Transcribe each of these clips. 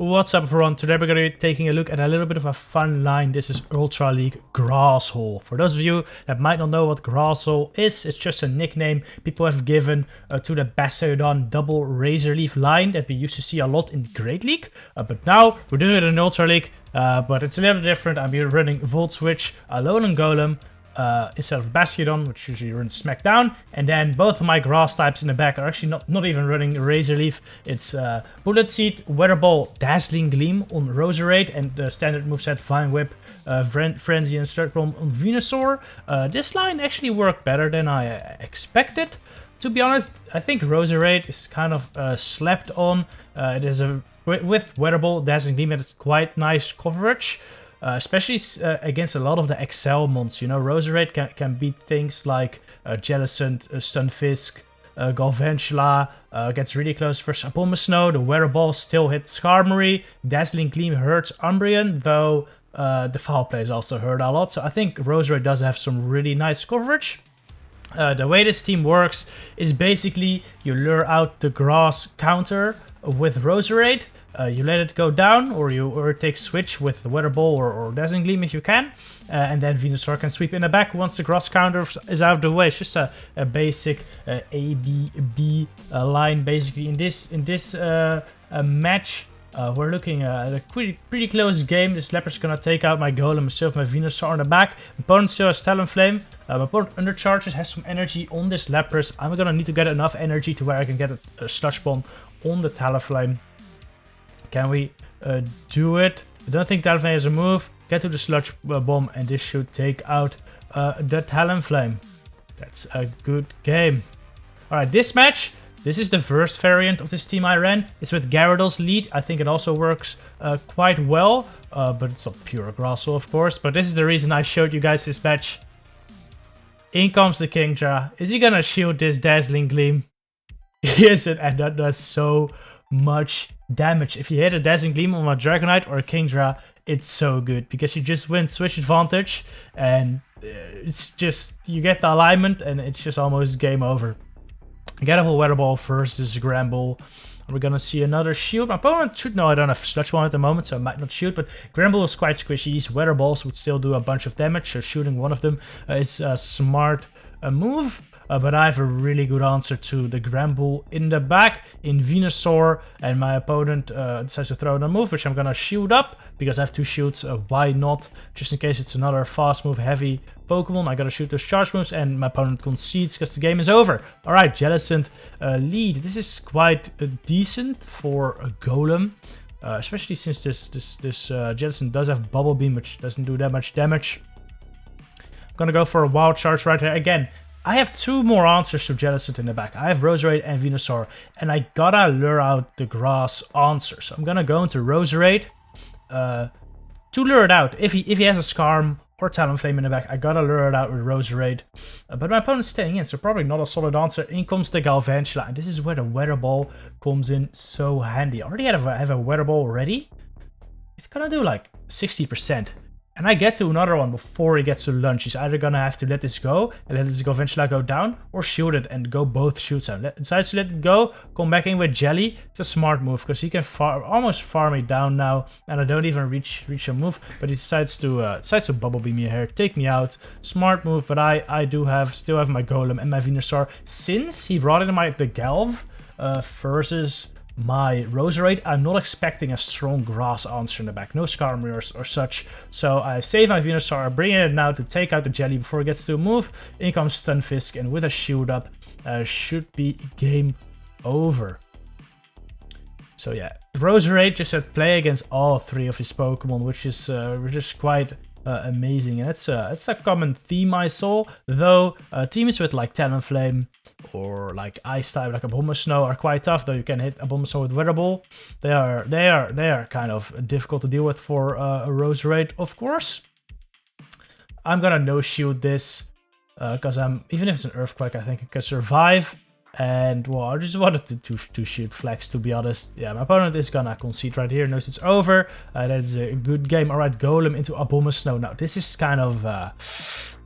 What's up everyone, today we're going to be taking a look at a little bit of a fun line. This is Ultra League Grasshole. For those of you that might not know what Grasshole is, it's just a nickname people have given to the Bastiodon double Razor Leaf line that we used to see a lot in Great League. But now we're doing it in Ultra League, but it's a little different. I'm here running Volt Switch, Alolan Golem, instead of Bastiodon, which usually runs Smackdown, and then both of my grass types in the back are actually not even running Razor Leaf. It's Bullet Seed, Weather Ball, Dazzling Gleam on Roserade, and the standard moveset Vine Whip, Frenzy, and Strike Bomb on Venusaur. This line actually worked better than I expected. To be honest, I think Roserade is kind of slept on. It is with Weather Ball, Dazzling Gleam, it's quite nice coverage. Especially against a lot of the Excel mons, you know, Roserade can beat things like Jellicent, Stunfisk, Galvantula, gets really close for Abomasnow. The Weather Ball still hits Skarmory. Dazzling Gleam hurts Umbreon, though the Foul Plays also hurt a lot. So I think Roserade does have some really nice coverage. The way this team works is basically you lure out the grass counter with Roserade. You let it go down, or take switch with the Weather Ball or Dazzling Gleam if you can, and then Venusaur can sweep in the back once the grass counter is out of the way. It's just a basic A-B-B line basically in this match. We're looking at a pretty close game. This Leopard's gonna take out my Golem, still have my Venusaur in the back. Opponent still has Talonflame. My opponent undercharges, has some energy on this Lapras. I'm gonna need to get enough energy to where I can get a Sludge Bomb on the Talonflame. Can we do it? I don't think Talonflame has a move. Get to the Sludge Bomb, and this should take out the Talonflame. That's a good game. Alright, this match, this is the first variant of this team I ran. It's with Gyarados lead. I think it also works quite well, but it's not pure Grasshole, of course. But this is the reason I showed you guys this match. In comes the Kingdra. Is he gonna shield this Dazzling Gleam? Yes, and that does so much damage. If you hit a Dazzling Gleam on a Dragonite or a Kingdra, it's so good because you just win switch advantage, and it's just, you get the alignment and it's just almost game over. Get a Weather Ball versus Gramble. We're gonna see another shield. My opponent should know I don't have Sludge Bomb at the moment, so I might not shoot, but Gramble is quite squishy. These Weather Balls would still do a bunch of damage, so shooting one of them is a smart move. But I have a really good answer to the Gramble in the back in Venusaur, and my opponent decides to throw in a move, which I'm gonna shield up because I have two shields. Why not? Just in case it's another fast move heavy Pokemon, I gotta shoot those charge moves, and my opponent concedes because the game is over. Alright, Jellicent lead. This is quite decent for a Golem, especially since this Jellicent does have Bubble Beam, which doesn't do that much damage. I'm gonna go for a Wild Charge right here. Again, I have two more answers to Jellicent in the back. I have Roserade and Venusaur, and I gotta lure out the grass answer. So I'm gonna go into Roserade to lure it out. If he has a Skarm or Talonflame in the back, I gotta lure it out with Roserade. But my opponent's staying in, so probably not a solid answer. In comes the Galvantula, and this is where the Weather Ball comes in so handy. I already have a Weather Ball ready. It's gonna do like 60%. And I get to another one before he gets to lunge. He's either gonna have to let this go and let this Galvantula go down, or shield it and go both shields out. Decides to let it go, come back in with Jelly. It's a smart move because he can almost farm me down now, and I don't even reach a move. But he decides to Bubble Beam me here, take me out. Smart move, but I still have my Golem and my Venusaur. Since he brought in the Galv versus my Roserade, I'm not expecting a strong grass answer in the back. No Skarmory or such. So I save my Venusaur, I bring it now to take out the Jelly before it gets to a move. In comes Stunfisk, and with a shield up, should be game over. So yeah, Roserade just had play against all three of his Pokemon, which is quite amazing. And it's a common theme I saw, though teams with like Talonflame or like Ice type like Abomasnow are quite tough, though you can hit Abomasnow with Weather Ball. They are kind of difficult to deal with for a Roserade, of course. I'm gonna no shield this because even if it's an Earthquake, I think I can survive. And well, I just wanted to shoot Flex, to be honest. Yeah, my opponent is gonna concede right here, knows it's over. That is a good game. Alright, Golem into Abomasnow. Now, this is kind of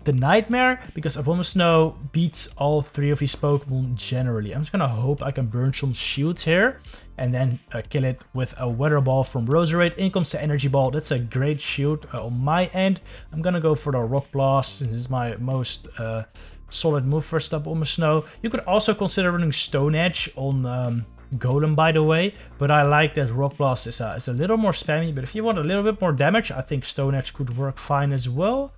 the Nightmare, because Abomasnow beats all 3 of these Pokemon generally. I'm just gonna hope I can burn some shields here and then kill it with a Weather Ball from Roserade. In comes the Energy Ball. That's a great shield on my end. I'm gonna go for the Rock Blast. This is my most solid move for Abomasnow. You could also consider running Stone Edge on Golem, by the way, but I like that Rock Blast is a little more spammy. But if you want a little bit more damage, I think Stone Edge could work fine as well.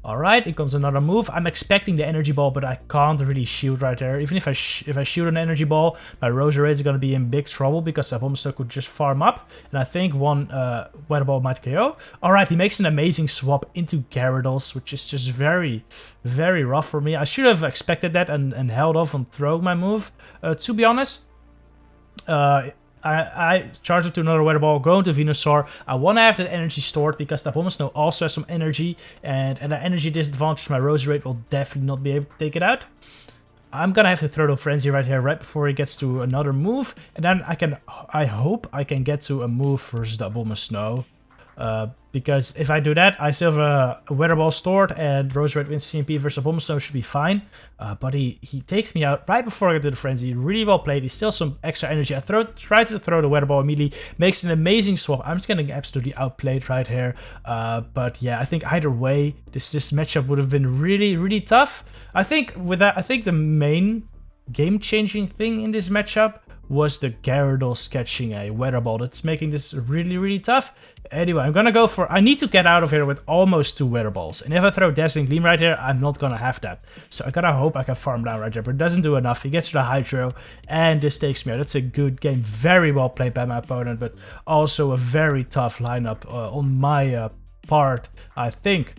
Alright, it comes another move. I'm expecting the Energy Ball, but I can't really shield right there. Even if I shoot an Energy Ball, my Roserade is going to be in big trouble because Abomasnow could just farm up. And I think one Weather Ball might KO. Alright, he makes an amazing swap into Gyarados, which is just very, very rough for me. I should have expected that and held off on throwing my move, to be honest. I charge it to another Weather Ball, go into Venusaur. I want to have that energy stored because the Abomasnow also has some energy, and at an energy disadvantage, my Roserade will definitely not be able to take it out. I'm gonna have to throw the Frenzy right here, right before he gets to another move, and then I hope I can get to a move versus the Abomasnow. Because if I do that, I still have a Weather Ball stored, and Roserade wins CMP versus Abomasnow should be fine. But he takes me out right before I get to the Frenzy. Really well played. He's still some extra energy. I try to throw the Weather Ball immediately. Makes an amazing swap. I'm just getting absolutely outplayed right here. But yeah, I think either way, this matchup would have been really, really tough. I think with that, I think the main game-changing thing in this matchup was the Gyarados catching a Weather Ball. That's making this really, really tough. Anyway, I'm gonna go for... I need to get out of here with almost 2 Weather Balls. And if I throw Dazzling Gleam right here, I'm not gonna have that. So I gotta hope I can farm down right there, but it doesn't do enough. He gets to the Hydro, and this takes me out. That's a good game. Very well played by my opponent, but also a very tough lineup on my part, I think.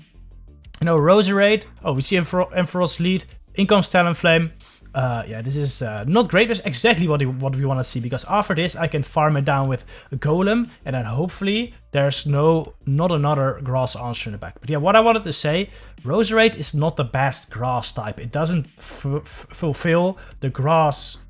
You know, Roserade. Oh, we see Ampharos lead. In comes Talonflame. Yeah, this is not great. That's exactly what we want to see, because after this I can farm it down with a Golem, and then hopefully there's not another grass answer in the back. But yeah, what I wanted to say, Roserade is not the best grass type. It doesn't fulfill the grass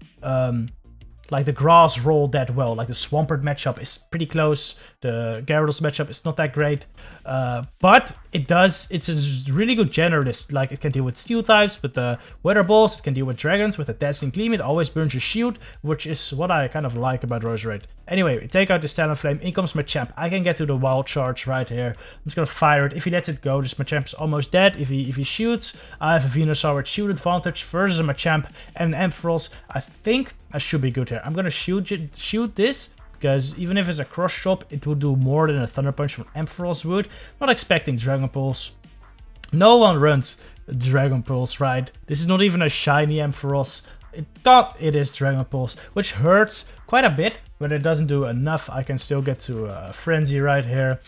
like the grass role that well. Like the Swampert matchup is pretty close. The Gyarados matchup is not that great. But it does, it's a really good generalist. Like it can deal with steel types with the Weather Balls, it can deal with dragons with the Dazzling Gleam, it always burns your shield, which is what I kind of like about Roserade. Anyway, we take out this Talonflame, in comes Machamp. I can get to the Wild Charge right here. I'm just gonna fire it. If he lets it go, this Machamp is almost dead. If he shoots, I have a Venusaur with shield advantage versus a Machamp and an Ampharos. I think I should be good here. I'm gonna shoot this, because even if it's a cross chop, it would do more than a Thunder Punch from Ampharos would. Not expecting Dragon Pulse. No one runs Dragon Pulse, right? This is not even a shiny Ampharos. It is Dragon Pulse, which hurts quite a bit, but it doesn't do enough. I can still get to a Frenzy right here.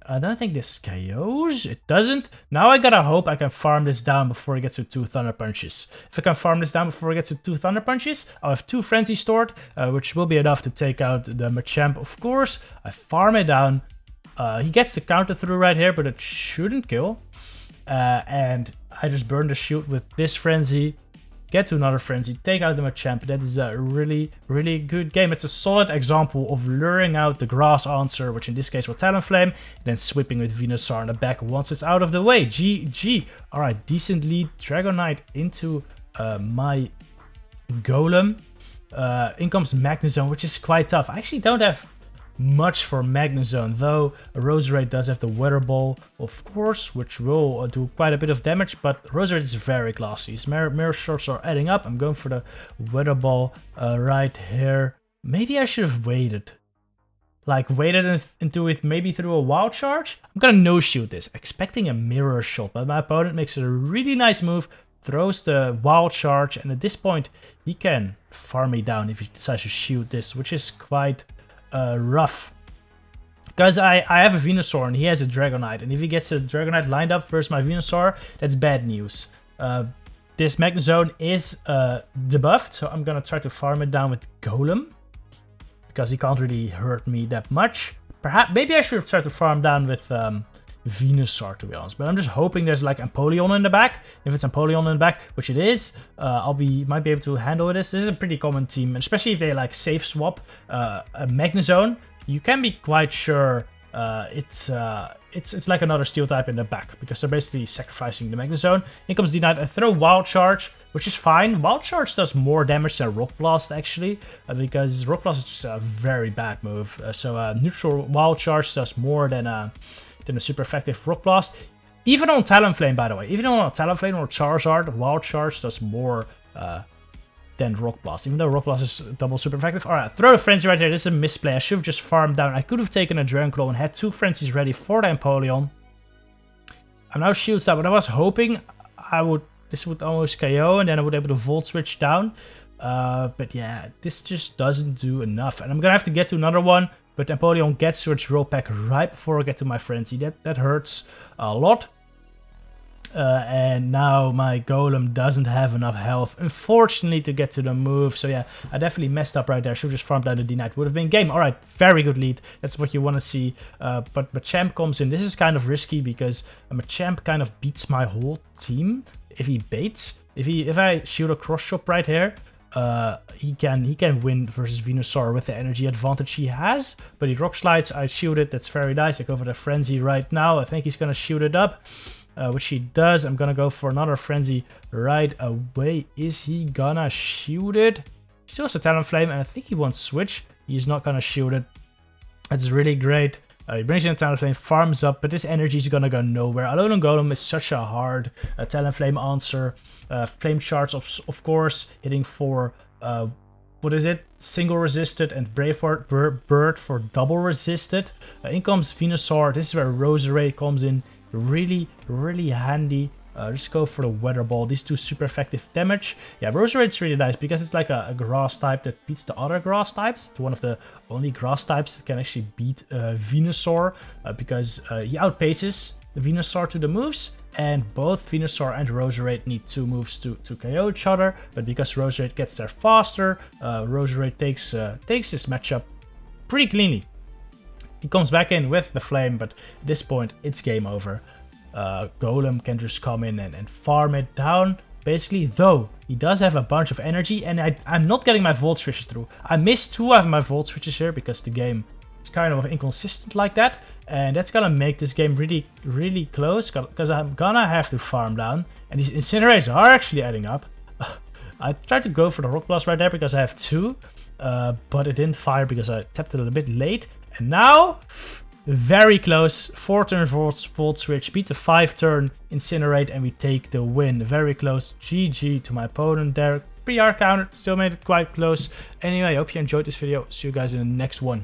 I don't think this KOs. It doesn't. Now I gotta hope I can farm this down before it gets to 2 Thunder Punches. If I can farm this down before it gets to 2 Thunder Punches, I'll have 2 Frenzy stored, which will be enough to take out the Machamp, of course. I farm it down. He gets the counter through right here, but it shouldn't kill. And I just burn the shield with this Frenzy. Get to another Frenzy, take out the Machamp. That is a really, really good game. It's a solid example of luring out the grass answer, which in this case was Talonflame, and then sweeping with Venusaur in the back once it's out of the way. GG. Alright, decent lead. Dragonite into my Golem. In comes Magnezone, which is quite tough. I actually don't have much for Magnezone, though Roserade does have the Weather Ball, of course, which will do quite a bit of damage, but Roserade is very classy. His mirror shots are adding up. I'm going for the Weather Ball right here. Maybe I should have waited. Like, waited into it maybe through a Wild Charge? I'm gonna no-shoot this, expecting a Mirror Shot, but my opponent makes a really nice move, throws the Wild Charge, and at this point, he can farm me down if he decides to shoot this, which is quite rough, because I have a Venusaur and he has a Dragonite, and if he gets a Dragonite lined up versus my Venusaur, that's bad news. This Magnezone is debuffed, so I'm gonna try to farm it down with Golem, because he can't really hurt me that much. Maybe I should have tried to farm down with Venusaur, to be honest, but I'm just hoping there's like Empoleon in the back. If it's Empoleon in the back, which it is, might be able to handle this. This is a pretty common team, and especially if they like safe swap a Magnezone, you can be quite sure It's like another steel type in the back because they're basically sacrificing the Magnet Zone. In comes Denied. I throw Wild Charge, which is fine. Wild Charge does more damage than Rock Blast actually, because Rock Blast is just a very bad move. So neutral Wild Charge does more than a super effective Rock Blast. Even on Talonflame, by the way, even on Talonflame or Charizard, Wild Charge does more than Rock Blast, even though Rock Blast is double super effective. Alright, throw the Frenzy right there. This is a misplay. I should have just farmed down. I could have taken a Dragon Claw and had 2 Frenzies ready for the Empoleon. I'm now Shields up, but I was hoping this would almost KO and then I would be able to Volt Switch down. But yeah, this just doesn't do enough. And I'm gonna have to get to another one, but Empoleon gets to its Roll Pack right before I get to my Frenzy. That hurts a lot. And now my Golem doesn't have enough health, unfortunately, to get to the move. So yeah, I definitely messed up right there. Should have just farmed down the Denied. Would have been game. Alright, very good lead. That's what you want to see. But Machamp comes in. This is kind of risky because Machamp kind of beats my whole team if he baits. If I shoot a Cross Chop right here, he can win versus Venusaur with the energy advantage he has. But he Rock Slides. I shoot it. That's very nice. I go for the Frenzy right now. I think he's going to shoot it up. Which he does. I'm gonna go for another Frenzy right away. Is he gonna shoot it? He still has a Talonflame, and I think he won't switch. He's not gonna shoot it. That's really great. He brings in a Talonflame, farms up, but this energy is gonna go nowhere. Alolan Golem is such a hard Talonflame answer. Flame Charge, of course, hitting for what is it? Single resisted, and Braveheart Bird for double resisted. In comes Venusaur. This is where Roserade comes in. Really handy. Just go for the Weather Ball. These 2 super effective damage. Yeah, Roserade's really nice because it's like a grass type that beats the other grass types. It's one of the only grass types that can actually beat Venusaur because he outpaces the Venusaur to the moves. And both Venusaur and Roserade need 2 moves to KO each other. But because Roserade gets there faster, Roserade takes this matchup pretty cleanly. He comes back in with the Flame, but at this point, it's game over. Golem can just come in and farm it down. Basically, though, he does have a bunch of energy, and I'm not getting my Volt Switches through. I missed 2 of my Volt Switches here because the game is kind of inconsistent like that. And that's gonna make this game really close, because I'm gonna have to farm down. And these Incinerators are actually adding up. I tried to go for the Rock Blast right there because I have 2. But it didn't fire because I tapped it a bit late. And now, very close, 4-turn Volt Switch, beat the 5-turn Incinerate, and we take the win. Very close. GG to my opponent there. PR counter, still made it quite close. Anyway, I hope you enjoyed this video. See you guys in the next one.